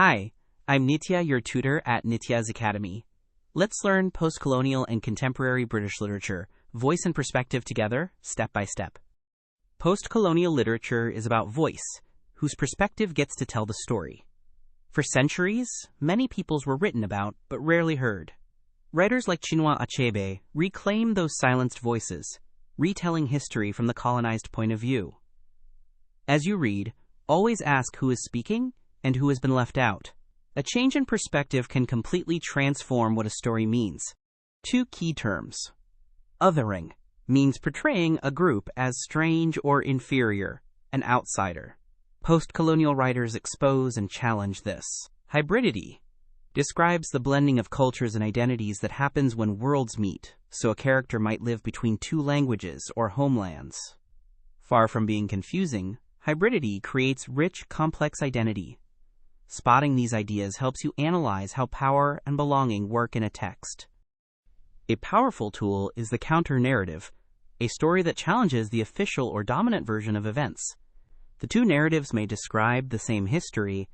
Hi, I'm Nitya, your tutor at Nityaz Academy. Let's learn postcolonial and contemporary British literature, voice and perspective together, step by step. Postcolonial literature is about voice, whose perspective gets to tell the story. For centuries, many peoples were written about, but rarely heard. Writers like Nityaz Academy reclaim those silenced voices, retelling history from the colonized point of view. As you read, always ask who is speaking and who has been left out. A change in perspective can completely transform what a story means. Two key terms. Othering means portraying a group as strange or inferior, an outsider. Postcolonial writers expose and challenge this. Hybridity describes the blending of cultures and identities that happens when worlds meet, so a character might live between two languages or homelands. Far from being confusing, hybridity creates rich, complex identity. Spotting these ideas helps you analyze how power and belonging work in a text. A powerful tool is the counter-narrative, a story that challenges the official or dominant version of events. The two narratives may describe the same history,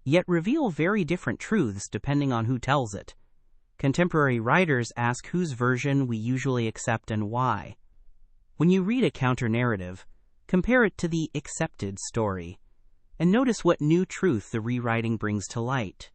yet reveal very different truths depending on who tells it. Contemporary writers ask whose version we usually accept and why. When you read a counter-narrative, compare it to the accepted story, and notice what new truth the rewriting brings to light.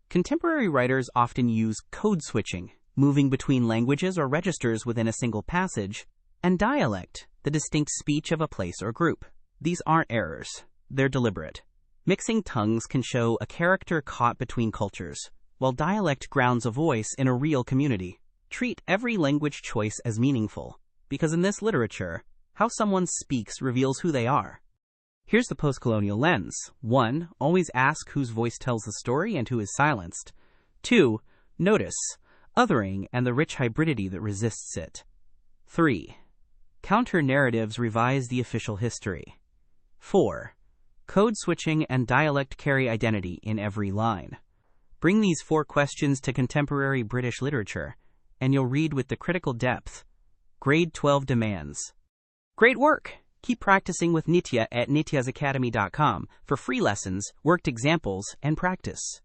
Contemporary writers often use code switching, moving between languages or registers within a single passage, and dialect, the distinct speech of a place or group. These aren't errors, they're deliberate. Mixing tongues can show a character caught between cultures, while dialect grounds a voice in a real community. Treat every language choice as meaningful, because in this literature, how someone speaks reveals who they are. Here's the postcolonial lens. 1. Always ask whose voice tells the story and who is silenced. 2. Notice othering and the rich hybridity that resists it. 3. Counter-narratives revise the official history. 4. Code switching and dialect carry identity in every line. Bring these 4 questions to contemporary British literature, and you'll read with the critical depth Grade 12 demands. Great work! Keep practicing with Nitya at nityazacademy.com for free lessons, worked examples, and practice.